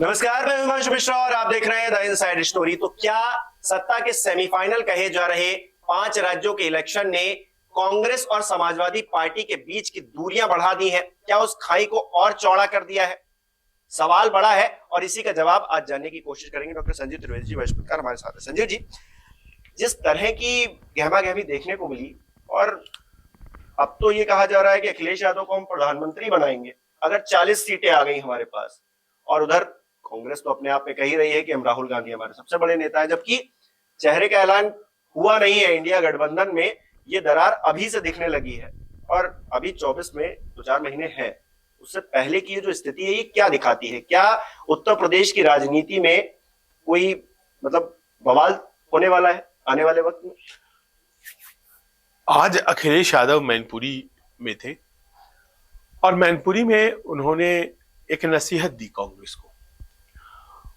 नमस्कार, मैं हिमांशु मिश्रा और आप देख रहे हैं द इनसाइड स्टोरी। तो क्या सत्ता के सेमीफाइनल कहे जा रहे 5 राज्यों के इलेक्शन ने कांग्रेस और समाजवादी पार्टी के बीच की दूरियां बढ़ा दी हैं? क्या उस खाई को और चौड़ा कर दिया है? सवाल बड़ा है और इसी का जवाब आज जानने की कोशिश करेंगे। डॉक्टर संजीव त्रिवेदी जी वरिष्ठ पत्रकार हमारे साथ है। संजीव जी, जिस तरह की गहमा गहमी देखने को मिली और अब तो ये कहा जा रहा है कि अखिलेश यादव को हम प्रधानमंत्री बनाएंगे अगर 40 सीटें आ गई हमारे पास, और उधर कांग्रेस तो अपने आप में कह ही रही है कि हम राहुल गांधी हमारे सबसे बड़े नेता हैं, जबकि चेहरे का ऐलान हुआ नहीं है इंडिया गठबंधन में। ये दरार अभी से दिखने लगी है और अभी 24 में 2-4 महीने हैं। उससे पहले की ये जो स्थिति है ये क्या दिखाती है? क्या उत्तर प्रदेश की राजनीति में कोई बवाल होने वाला है आने वाले वक्त में? आज अखिलेश यादव मैनपुरी में थे और मैनपुरी में उन्होंने एक नसीहत दी कांग्रेस को।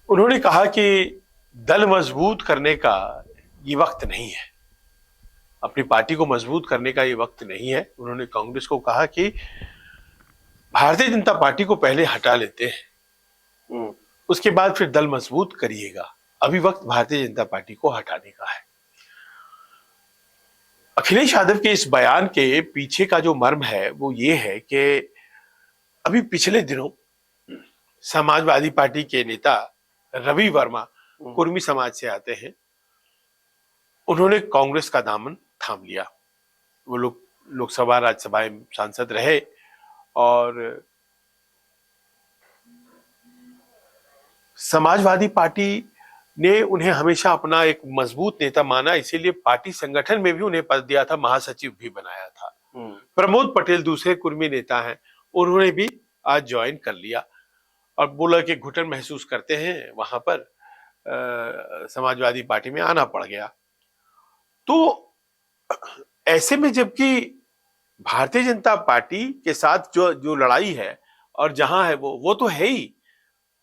उन्होंने कहा कि दल मजबूत करने का ये वक्त नहीं है, अपनी पार्टी को मजबूत करने का ये वक्त नहीं है। उन्होंने कांग्रेस को कहा कि भारतीय जनता पार्टी को पहले हटा लेते हैं, उसके बाद फिर दल मजबूत करिएगा। अभी वक्त भारतीय जनता पार्टी को हटाने का है। अखिलेश यादव के इस बयान के पीछे का जो मर्म है वो ये है कि अभी पिछले दिनों समाजवादी पार्टी के नेता रवि वर्मा कुर्मी समाज से आते हैं, उन्होंने कांग्रेस का दामन थाम लिया। वो लोग लोकसभा राज्यसभा में सांसद रहे और समाजवादी पार्टी ने उन्हें हमेशा अपना एक मजबूत नेता माना, इसीलिए पार्टी संगठन में भी उन्हें पद दिया था, महासचिव भी बनाया था। प्रमोद पटेल दूसरे कुर्मी नेता हैं, उन्होंने भी आज ज्वाइन कर लिया और बोला कि घुटन महसूस करते हैं वहां पर समाजवादी पार्टी में आना पड़ गया। तो ऐसे में जबकि भारतीय जनता पार्टी के साथ जो लड़ाई है और जहां है वो तो है ही,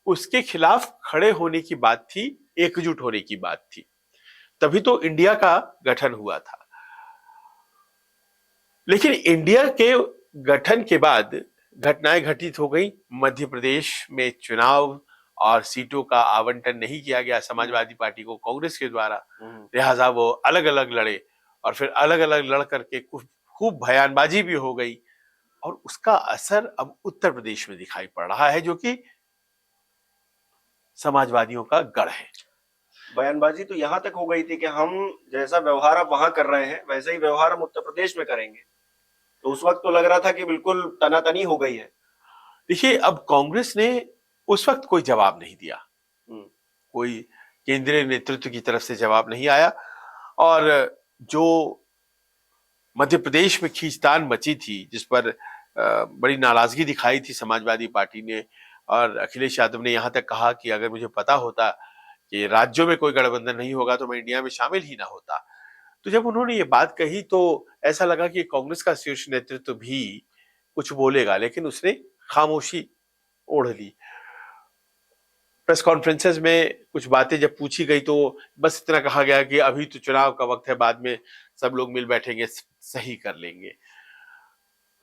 उसके खिलाफ खड़े होने की बात थी, एकजुट होने की बात थी, तभी तो इंडिया का गठन हुआ था। लेकिन इंडिया के गठन के बाद घटनाएं घटित हो गई। मध्य प्रदेश में चुनाव और सीटों का आवंटन नहीं किया गया समाजवादी पार्टी को कांग्रेस के द्वारा, लिहाजा वो अलग अलग लड़े और फिर अलग अलग लड़ करके खूब बयानबाजी भी हो गई और उसका असर अब उत्तर प्रदेश में दिखाई पड़ रहा है, जो कि समाजवादियों का गढ़ है। बयानबाजी तो यहां तक हो गई थी कि हम जैसा व्यवहार अब वहां कर रहे हैं वैसा ही व्यवहार हम उत्तर प्रदेश में करेंगे। तो उस वक्त तो लग रहा था कि बिल्कुल तनातनी हो गई है। देखिए, अब कांग्रेस ने उस वक्त कोई जवाब नहीं दिया, कोई केंद्रीय नेतृत्व की तरफ से जवाब नहीं आया और जो मध्य प्रदेश में खींचतान मची थी, जिस पर बड़ी नाराजगी दिखाई थी समाजवादी पार्टी ने, और अखिलेश यादव ने यहां तक कहा कि अगर मुझे पता होता कि राज्यों में कोई गठबंधन नहीं होगा तो मैं इंडिया में शामिल ही ना होता। तो जब उन्होंने ये बात कही तो ऐसा लगा कि कांग्रेस का शीर्ष नेतृत्व भी कुछ बोलेगा, लेकिन उसने खामोशी ओढ़ ली। प्रेस कॉन्फ्रेंसेस में कुछ बातें जब पूछी गई तो बस इतना कहा गया कि अभी तो चुनाव का वक्त है, बाद में सब लोग मिल बैठेंगे, सही कर लेंगे।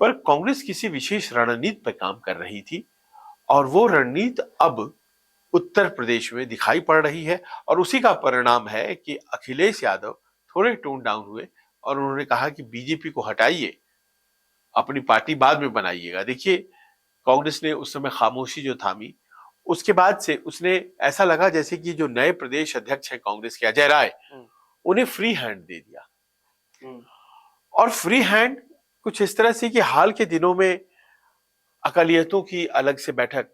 पर कांग्रेस किसी विशेष रणनीति पर काम कर रही थी और वो रणनीति अब उत्तर प्रदेश में दिखाई पड़ रही है और उसी का परिणाम है कि अखिलेश यादव थोड़े टोन डाउन हुए और उन्होंने कहा कि बीजेपी को हटाइए, अपनी पार्टी बाद में बनाइएगा। देखिए, कांग्रेस ने उस समय खामोशी जो थामी, उसके बाद से उसने ऐसा लगा जैसे कि जो नए प्रदेश अध्यक्ष हैं कांग्रेस के, अजय राय, उन्हें फ्री हैंड दे दिया। और फ्री हैंड कुछ इस तरह से कि हाल के दिनों में अकालियतों की अलग से बैठक,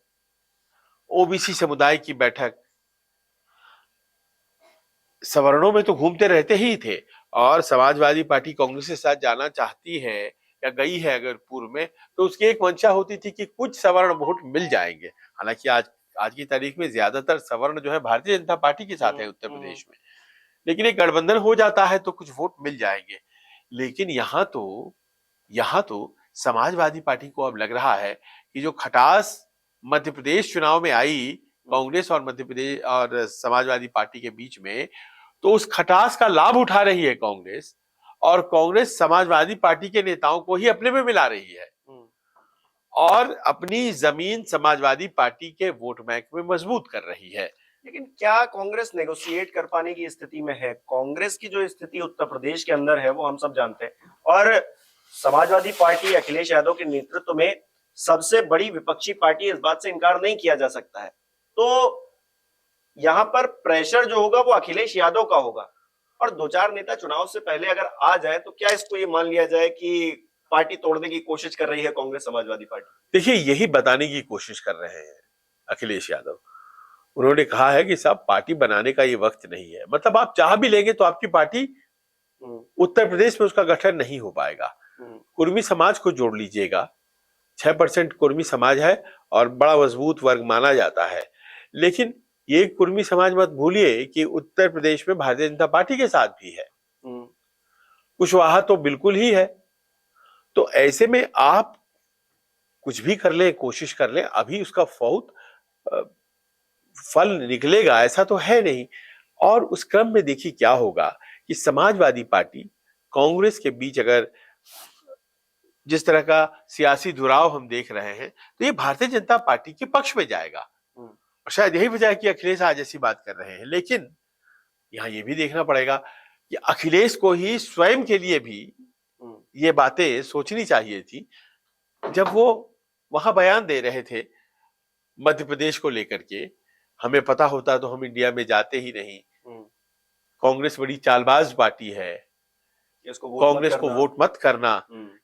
ओबीसी समुदाय की बैठक, सवर्णों में तो घूमते रहते ही थे और समाजवादी पार्टी कांग्रेस के साथ जाना चाहती है या गई है अगर पूर्व में, तो उसकी एक मंशा होती थी कि कुछ सवर्ण वोट मिल जाएंगे। हालांकि आज की तारीख में ज्यादातर सवर्ण जो है भारतीय जनता पार्टी के साथ है उत्तर प्रदेश में, लेकिन एक गठबंधन हो जाता है तो कुछ वोट मिल जाएंगे। लेकिन यहाँ तो समाजवादी पार्टी को अब लग रहा है कि जो खटास मध्य प्रदेश चुनाव में आई कांग्रेस और मध्य प्रदेश और समाजवादी पार्टी के बीच में, तो उस खटास का लाभ उठा रही है कांग्रेस और कांग्रेस समाजवादी पार्टी के नेताओं को ही अपने में मिला रही है। और अपनी जमीन समाजवादी पार्टी के वोट बैंक में मजबूत कर रही है। लेकिन क्या कांग्रेस नेगोशिएट कर पाने की स्थिति में है? कांग्रेस की जो स्थिति उत्तर प्रदेश के अंदर है वो हम सब जानते हैं, और समाजवादी पार्टी अखिलेश यादव के नेतृत्व में सबसे बड़ी विपक्षी पार्टी, इस बात से इनकार नहीं किया जा सकता है। तो यहां पर प्रेशर जो होगा वो अखिलेश यादव का होगा, और दो चार नेता चुनाव से पहले अगर आ जाए तो क्या इसको ये मान लिया जाए कि पार्टी तोड़ने की कोशिश कर रही है कांग्रेस समाजवादी पार्टी? देखिए, यही बताने की कोशिश कर रहे हैं अखिलेश यादव। उन्होंने कहा है कि साहब, पार्टी बनाने का ये वक्त नहीं है। मतलब आप चाह भी लेंगे तो आपकी पार्टी उत्तर प्रदेश में उसका गठन नहीं हो पाएगा। कुर्मी समाज को जोड़ लीजिएगा, 6% कुर्मी समाज है और बड़ा मजबूत वर्ग माना जाता है। लेकिन ये कुर्मी समाज मत भूलिए कि उत्तर प्रदेश में भारतीय जनता पार्टी के साथ भी है, कुशवाहा तो बिल्कुल ही है। तो ऐसे में आप कुछ भी कर लें, कोशिश कर लें, अभी उसका बहुत फल निकलेगा ऐसा तो है नहीं। और उस क्रम में देखिए क्या होगा कि समाजवादी पार्टी कांग्रेस के बीच अगर जिस तरह का सियासी दुराव हम देख रहे हैं तो ये भारतीय जनता पार्टी के पक्ष में जाएगा। और शायद यही वजह है कि अखिलेश आज ऐसी बात कर रहे हैं। लेकिन यहां ये भी देखना पड़ेगा कि अखिलेश को ही स्वयं के लिए भी ये बातें सोचनी चाहिए थी जब वो वहां बयान दे रहे थे मध्य प्रदेश को लेकर के। हमें पता होता तो हम इंडिया में जाते ही नहीं, कांग्रेस बड़ी चालबाज पार्टी है, कांग्रेस को वोट मत करना।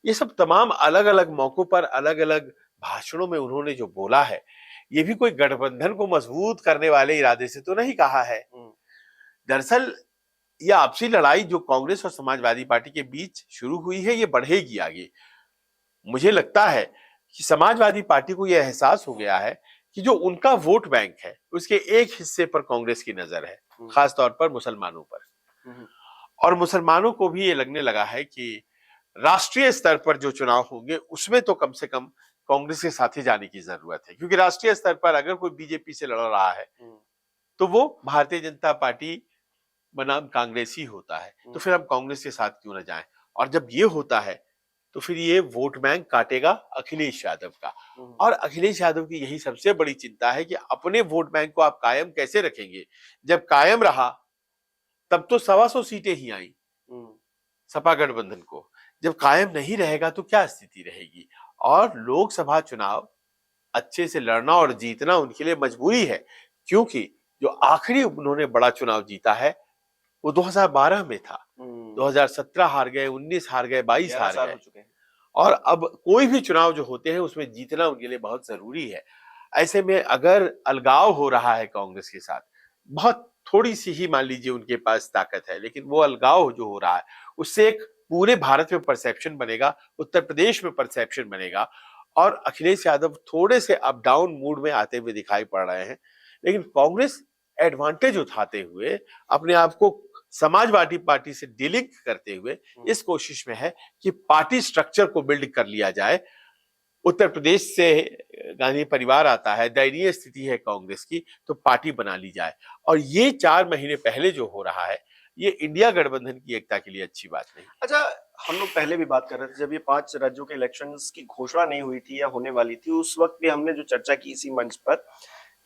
ये सब तमाम अलग अलग मौकों पर अलग अलग भाषणों में उन्होंने जो बोला है, ये भी कोई गठबंधन को मजबूत करने वाले इरादे से तो नहीं कहा है। दरअसल ये आपसी लड़ाई जो कांग्रेस और समाजवादी पार्टी के बीच शुरू हुई है, ये बढ़ेगी आगे। मुझे लगता है कि समाजवादी पार्टी को यह एहसास हो गया है कि जो उनका वोट बैंक है उसके एक हिस्से पर कांग्रेस की नजर है, खासतौर पर मुसलमानों पर। और मुसलमानों को भी ये लगने लगा है कि राष्ट्रीय स्तर पर जो चुनाव होंगे उसमें तो कम से कम कांग्रेस के साथ ही जाने की जरूरत है, क्योंकि राष्ट्रीय स्तर पर अगर कोई बीजेपी से लड़ रहा है तो वो भारतीय जनता पार्टी बनाम कांग्रेस ही होता है। तो फिर हम कांग्रेस के साथ क्यों ना जाएं? और जब ये होता है तो फिर ये वोट बैंक काटेगा अखिलेश यादव का। और अखिलेश यादव की यही सबसे बड़ी चिंता है कि अपने वोट बैंक को आप कायम कैसे रखेंगे। जब कायम रहा तब तो 125 सीटें ही आई सपा गठबंधन को, जब कायम नहीं रहेगा तो क्या स्थिति रहेगी। और लोकसभा चुनाव अच्छे से लड़ना और जीतना उनके लिए मजबूरी है, क्योंकि जो आखिरी उन्होंने बड़ा चुनाव जीता है वो 2012 में था। 2017 हार गए, 19 हार गए, 22 हार गए, और अब कोई भी चुनाव जो होते हैं उसमें जीतना उनके लिए बहुत जरूरी है। ऐसे में अगर अलगाव हो रहा है कांग्रेस के साथ, बहुत थोड़ी सी ही मान लीजिए उनके पास ताकत है, लेकिन वो अलगाव जो हो रहा है उससे एक पूरे भारत में परसेप्शन बनेगा, उत्तर प्रदेश में परसेप्शन बनेगा। और अखिलेश यादव थोड़े से अप डाउन मूड में आते हुए दिखाई पड़ रहे हैं, लेकिन कांग्रेस एडवांटेज उठाते हुए अपने आप को समाजवादी पार्टी से डीलिंक करते हुए इस कोशिश में है कि पार्टी स्ट्रक्चर को बिल्ड कर लिया जाए। उत्तर प्रदेश से गांधी परिवार आता है, दयनीय स्थिति है कांग्रेस की, तो पार्टी बना ली जाए। और ये 4 महीने पहले जो हो रहा है ये इंडिया गठबंधन की एकता के लिए अच्छी बात नहीं। अच्छा, हम लोग पहले भी बात कर रहे थे, जब ये 5 राज्यों के इलेक्शंस की घोषणा नहीं हुई थी या होने वाली थी, उस वक्त भी हमने जो चर्चा की इसी मंच पर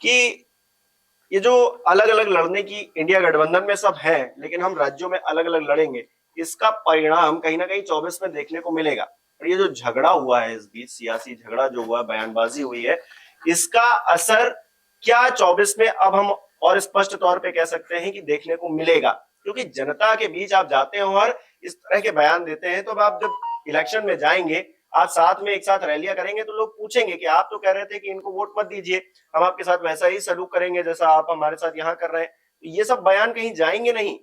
कि ये जो अलग अलग लड़ने की इंडिया गठबंधन में सब है, लेकिन हम राज्यों में अलग अलग लड़ेंगे, इसका परिणाम कहीं ना कहीं 24 में देखने को मिलेगा। और ये जो झगड़ा हुआ है, इस बीच सियासी झगड़ा जो हुआ, बयानबाजी हुई है, इसका असर क्या 24 में अब हम और स्पष्ट तौर पे कह सकते हैं कि देखने को मिलेगा? क्योंकि जनता के बीच आप जाते हैं और इस तरह के बयान देते हैं, तो आप जब इलेक्शन में जाएंगे, आप साथ में एक साथ रैलियां करेंगे, तो लोग पूछेंगे कि आप तो कह रहे थे कि इनको वोट मत दीजिए, हम आपके साथ वैसा ही सलूक करेंगे जैसा आप हमारे साथ यहाँ कर रहे हैं। तो ये सब बयान कहीं जाएंगे नहीं,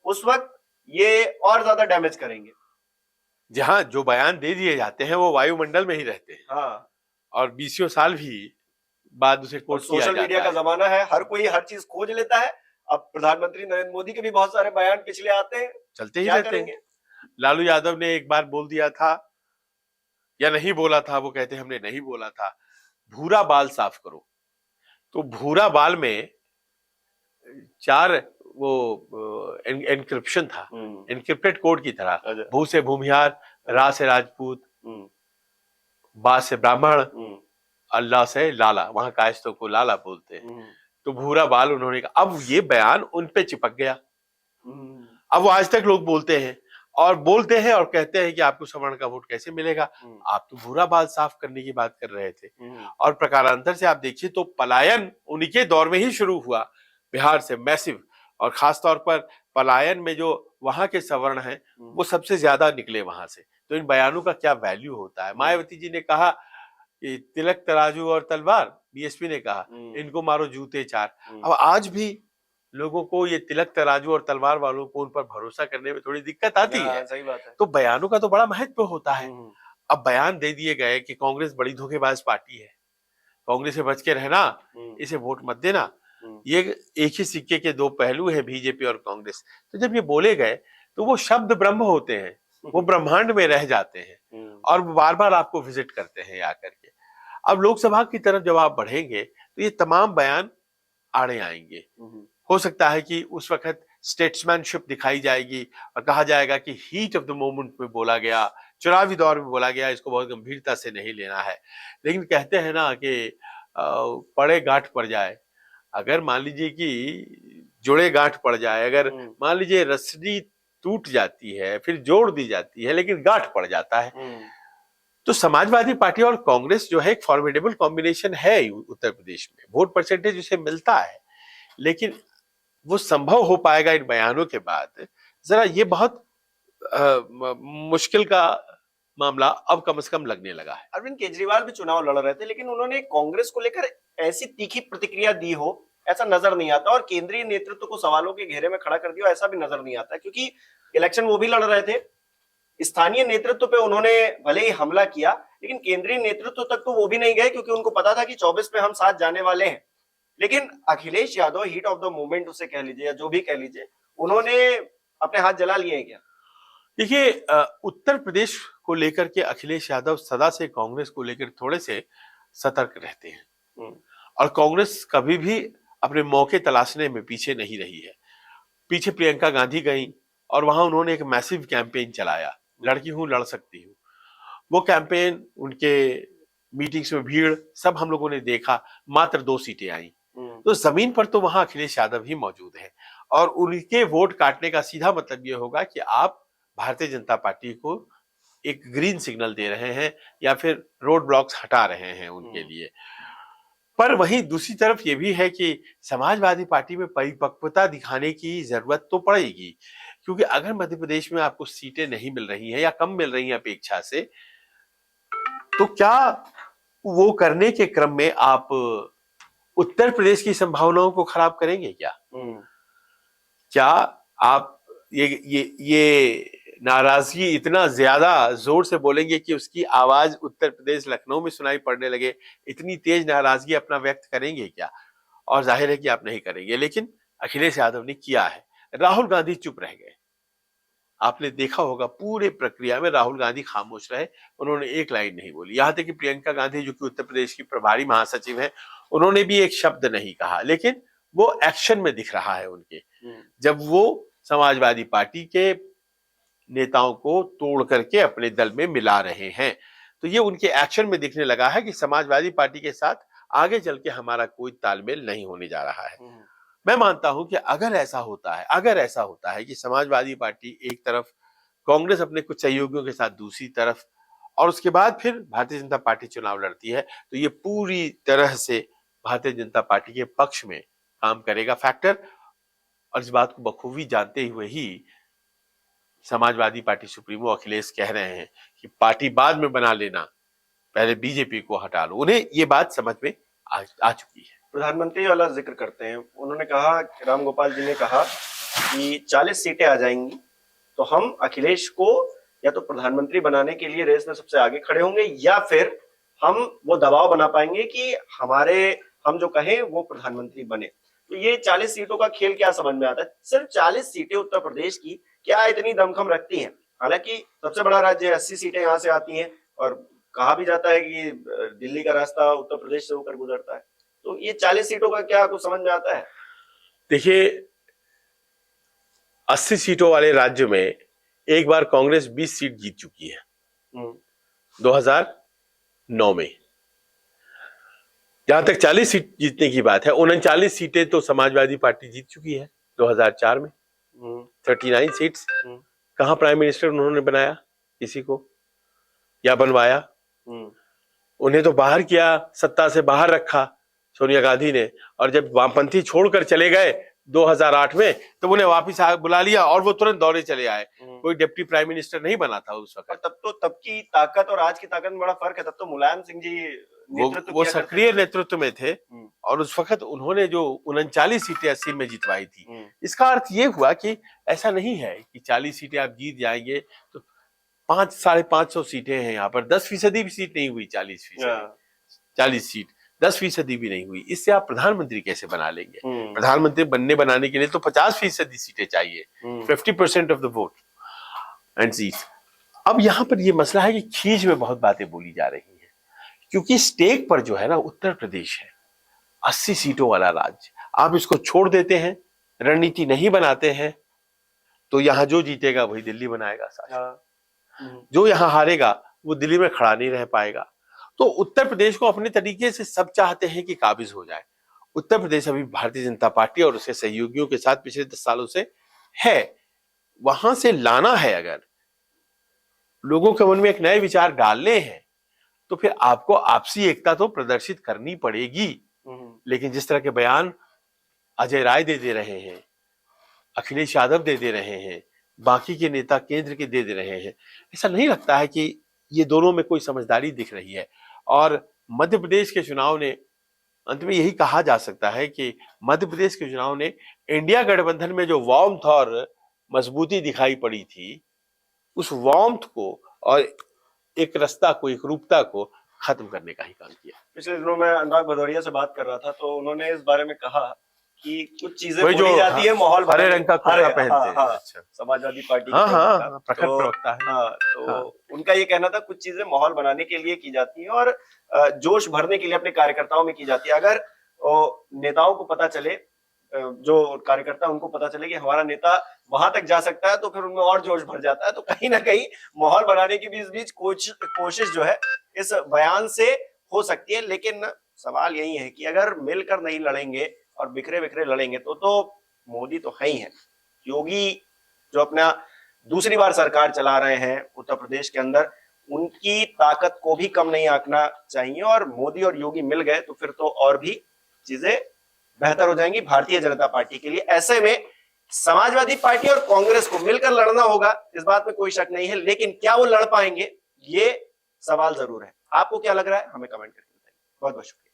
उस वक्त ये और ज्यादा डैमेज करेंगे। जहां जो बयान दे दिए जाते हैं वो वायुमंडल में ही रहते हैं। हाँ, और 20 साल भी बाद उसे कोट किया सोशल मीडिया का जमाना है, हर कोई हर चीज खोज लेता है। अब प्रधानमंत्री नरेंद्र मोदी के भी बहुत सारे बयान पिछले आते हैं, चलते ही रहते हैं। लालू यादव ने एक बार बोल दिया था या नहीं बोला था, वो कहते हैं हमने नहीं बोला था, भूरा बाल साफ करो। तो भूरा बाल में 4 वो एनक्रिप्शन था, एनक्रिप्टेड कोड की तरह, भू से भूमिहार, रा से राजपूत, बा से ब्राह्मण, अल्लाह से लाला, वहां कायस्थों को लाला बोलते हैं, तो भूरा बाल उन्होंने कहा। अब ये बयान उन पे चिपक गया। अब वो आज तक लोग बोलते हैं और कहते हैं कि आपको सवर्ण का वोट कैसे मिलेगा, आप तो भूरा बाल साफ करने की बात कर रहे थे। और प्रकारांतर से आप देखिए तो पलायन उनके दौर में ही शुरू हुआ बिहार से, मैसिव। और खासतौर पर पलायन में जो वहां के सवर्ण हैं वो सबसे ज्यादा निकले वहां से। तो इन बयानों का क्या वैल्यू होता है? मायावती जी ने कहा कि तिलक तराजू और तलवार, बीएसपी ने कहा इनको मारो जूते चार। अब आज भी लोगों को ये तिलक तराजू और तलवार वालों को उन पर भरोसा करने में थोड़ी दिक्कत आती है। सही बात है। तो बयानों का तो बड़ा महत्व होता है। अब बयान दे दिए गए कि कांग्रेस बड़ी धोखेबाज पार्टी है, कांग्रेस से बच के रहना, इसे वोट मत देना। ये एक ही सिक्के के दो पहलू है, बीजेपी और कांग्रेस। तो जब ये बोले गए तो वो शब्द ब्रह्म होते हैं, वो ब्रह्मांड में रह जाते हैं और बार बार आपको विजिट करते हैं आकर के। अब लोकसभा की तरफ जब आप बढ़ेंगे तो ये तमाम बयान आड़े आएंगे। हो सकता है कि उस वक्त स्टेट्समैनशिप दिखाई जाएगी और कहा जाएगा कि हीट ऑफ द मोमेंट में बोला गया, चुनावी दौर में बोला गया, इसको बहुत गंभीरता से नहीं लेना है। लेकिन कहते हैं ना कि पड़े गांठ पड़ जाए। अगर मान लीजिए कि जुड़े गांठ पड़ जाए, अगर मान लीजिए रस्सी टूट जाती है फिर जोड़ दी जाती है लेकिन गांठ पड़ जाता है, तो समाजवादी पार्टी और कांग्रेस जो है एक फॉर्मिडेबल कॉम्बिनेशन है उत्तर प्रदेश में। वोट परसेंटेज उसे मिलता है, लेकिन वो संभव हो पाएगा इन बयानों के बाद, जरा ये बहुत मुश्किल का मामला अब कम से कम लगने लगा है। अरविंद केजरीवाल भी चुनाव लड़ रहे थे लेकिन उन्होंने कांग्रेस को लेकर ऐसी तीखी प्रतिक्रिया दी हो ऐसा नजर नहीं आता, और केंद्रीय नेतृत्व को सवालों के घेरे में खड़ा कर दिया ऐसा भी नजर नहीं आता, क्योंकि इलेक्शन वो भी लड़ रहे थे। स्थानीय नेतृत्व पे उन्होंने भले ही हमला किया लेकिन केंद्रीय नेतृत्व तक तो वो भी नहीं गए, क्योंकि उनको पता था कि 24 पे हम साथ जाने वाले हैं। लेकिन Akhilesh Yadav, heat of the moment उसे कह लीजिए या जो भी कह लीजिए, उन्होंने अपने हाथ जला लिए हैं क्या? देखिए, उत्तर प्रदेश को लेकर के अखिलेश यादव सदा से कांग्रेस को लेकर थोड़े से सतर्क रहते हैं और कांग्रेस कभी भी अपने मौके तलाशने में पीछे नहीं रही है। पीछे प्रियंका गांधी गई और वहां उन्होंने एक मैसिव कैंपेन चलाया, लड़की हूं लड़ सकती हूं। वो कैंपेन, उनके मीटिंग्स में भीड़, सब हम लोगों ने देखा। मात्र 2 सीटें आई, तो जमीन पर तो वहां अखिलेश यादव ही मौजूद है और उनके वोट काटने का सीधा मतलब ये होगा कि आप भारतीय जनता पार्टी को एक ग्रीन सिग्नल दे रहे हैं या फिर रोड ब्लॉक्स हटा रहे हैं उनके लिए। पर वहीं दूसरी तरफ ये भी है कि समाजवादी पार्टी में परिपक्वता दिखाने की जरूरत तो पड़ेगी, क्योंकि अगर मध्य प्रदेश में आपको सीटें नहीं मिल रही हैं या कम मिल रही हैं अपेक्षा से, तो क्या वो करने के क्रम में आप उत्तर प्रदेश की संभावनाओं को खराब करेंगे क्या? क्या आप ये नाराजगी इतना ज्यादा जोर से बोलेंगे कि उसकी आवाज उत्तर प्रदेश लखनऊ में सुनाई पड़ने लगे, इतनी तेज नाराजगी अपना व्यक्त करेंगे क्या? और जाहिर है कि आप नहीं करेंगे। लेकिन अखिलेश यादव ने किया है। राहुल गांधी चुप रह गए, आपने देखा होगा पूरे प्रक्रिया में राहुल गांधी खामोश रहे, उन्होंने एक लाइन नहीं बोली। यहां तक कि प्रियंका गांधी जो कि उत्तर प्रदेश की प्रभारी महासचिव है, उन्होंने भी एक शब्द नहीं कहा, लेकिन वो एक्शन में दिख रहा है उनके, जब वो समाजवादी पार्टी के नेताओं को तोड़ करके अपने दल में मिला रहे हैं। तो ये उनके एक्शन में दिखने लगा है कि समाजवादी पार्टी के साथ आगे चल के हमारा कोई तालमेल नहीं होने जा रहा है। मैं मानता हूं कि अगर ऐसा होता है कि समाजवादी पार्टी एक तरफ, कांग्रेस अपने कुछ सहयोगियों के साथ दूसरी तरफ, और उसके बाद फिर भारतीय जनता पार्टी चुनाव लड़ती है, तो ये पूरी तरह से भारतीय जनता पार्टी के पक्ष में काम करेगा फैक्टर। और इस बात को बखूबी जानते हुए ही समाजवादी पार्टी सुप्रीमो अखिलेश कह रहे हैं कि पार्टी बाद में बना लेना, पहले बीजेपी को हटा लो। उन्हें ये बात समझ में आ चुकी है। प्रधानमंत्री वाला जिक्र करते हैं, उन्होंने कहा, राम गोपाल जी ने कहा कि 40 सीटें आ जाएंगी तो हम अखिलेश को या तो प्रधानमंत्री बनाने के लिए रेस में सबसे आगे खड़े होंगे या फिर हम वो दबाव बना पाएंगे कि हम जो कहें वो प्रधानमंत्री बने। तो ये 40 सीटों का खेल क्या समझ में आता है? सिर्फ 40 सीटें उत्तर प्रदेश की क्या इतनी दमखम रखती हैं? हालांकि सबसे बड़ा राज्य है, 80 सीटें यहाँ से आती हैं और कहा भी जाता है कि दिल्ली का रास्ता उत्तर प्रदेश से होकर गुजरता है। तो ये 40 सीटों का क्या कुछ समझ में आता है? देखिए, 80 सीटों वाले राज्य में एक बार कांग्रेस 20 सीट जीत चुकी है, 2009 9 में। जहां तक 40 सीट जीतने की बात है, 39 सीटें तो समाजवादी पार्टी जीत चुकी है 2004 में। 39 सीट्स। कहां प्राइम मिनिस्टर उन्होंने बनाया किसी को या बनवाया? उन्हें तो बाहर किया, सत्ता से बाहर रखा सोनिया गांधी ने। और जब वामपंथी छोड़कर चले गए 2008 में, तो उन्हें वापिस बुला लिया और वो तुरंत दौड़े चले आए। कोई डिप्टी प्राइम मिनिस्टर नहीं बना था उस वक्त। तब की ताकत और आज की ताकत में बड़ा फर्क है। तब तो मुलायम सिंह जी वो सक्रिय नेतृत्व में थे और उस वक्त उन्होंने जो 39 सीटें 80 में जितवाई थी। इसका अर्थ ये हुआ कि ऐसा नहीं है कि 40 सीटें आप जीत जाएंगे तो 500-550 सीटें हैं यहाँ पर, 10% भी सीट नहीं हुई। 40 सीट 10% भी नहीं हुई। इससे आप प्रधानमंत्री कैसे बना लेंगे? प्रधानमंत्री बनाने के लिए तो 50% सीटें चाहिए, 50% of the vote and seats. अब यहाँ पर ये मसला है कि खींच में बहुत बातें बोली जा रही हैं, क्योंकि स्टेक पर जो है ना उत्तर प्रदेश है, 80 सीटों वाला राज्य। आप इसको छोड़ देते हैं, रणनीति नहीं बनाते हैं, तो यहां जो जीतेगा वही दिल्ली बनाएगा शासन। जो यहां हारेगा वो दिल्ली में खड़ा नहीं रह पाएगा। तो उत्तर प्रदेश को अपने तरीके से सब चाहते हैं कि काबिज हो जाए। उत्तर प्रदेश अभी भारतीय जनता पार्टी और उसके सहयोगियों के साथ पिछले 10 सालों से है। वहां से लाना है, अगर लोगों के मन में एक नए विचार डालने हैं, तो फिर आपको आपसी एकता तो प्रदर्शित करनी पड़ेगी। लेकिन जिस तरह के बयान अजय राय दे रहे हैं, अखिलेश यादव दे रहे हैं, बाकी के नेता केंद्र के दे रहे हैं, ऐसा नहीं लगता है कि ये दोनों में कोई समझदारी दिख रही है। और मध्य प्रदेश के चुनाव ने, अंत में यही कहा जा सकता है कि मध्य प्रदेश के चुनाव ने इंडिया गठबंधन में जो वार्मथ और मजबूती दिखाई पड़ी थी, उस वार्मथ को और एक रास्ता को, एक रूपता को खत्म करने का ही काम किया। पिछले दिनों में अनुराग भदौरिया से बात कर रहा था, तो उन्होंने इस बारे में कहा कि कुछ चीजें बोली जाती है माहौल हरे रंग का कुर्ता पहनते हैं। अच्छा। समाजवादी पार्टी प्रखर प्रवक्ता है। तो उनका ये कहना था कुछ चीजें माहौल बनाने के लिए की जाती हैं और जोश भरने के लिए अपने कार्यकर्ताओं में की जाती है। अगर नेताओं को पता चले, जो कार्यकर्ता उनको पता चले कि हमारा नेता वहां तक जा सकता है, तो फिर उनमें और जोश भर जाता है। तो कहीं ना कहीं माहौल बनाने की भी इस बीच कोशिश जो है इस बयान से हो सकती है। लेकिन सवाल यही है कि अगर मिलकर नहीं लड़ेंगे और बिखरे बिखरे लड़ेंगे तो मोदी तो है ही है। योगी जो अपना दूसरी बार सरकार चला रहे हैं उत्तर प्रदेश के अंदर, उनकी ताकत को भी कम नहीं आंकना चाहिए। और मोदी और योगी मिल गए तो फिर तो और भी चीजें बेहतर हो जाएंगी भारतीय जनता पार्टी के लिए। ऐसे में समाजवादी पार्टी और कांग्रेस को मिलकर लड़ना होगा, इस बात में कोई शक नहीं है। लेकिन क्या वो लड़ पाएंगे, ये सवाल जरूर है। आपको क्या लग रहा है, हमें कमेंट करके बताइए। बहुत बहुत शुक्रिया।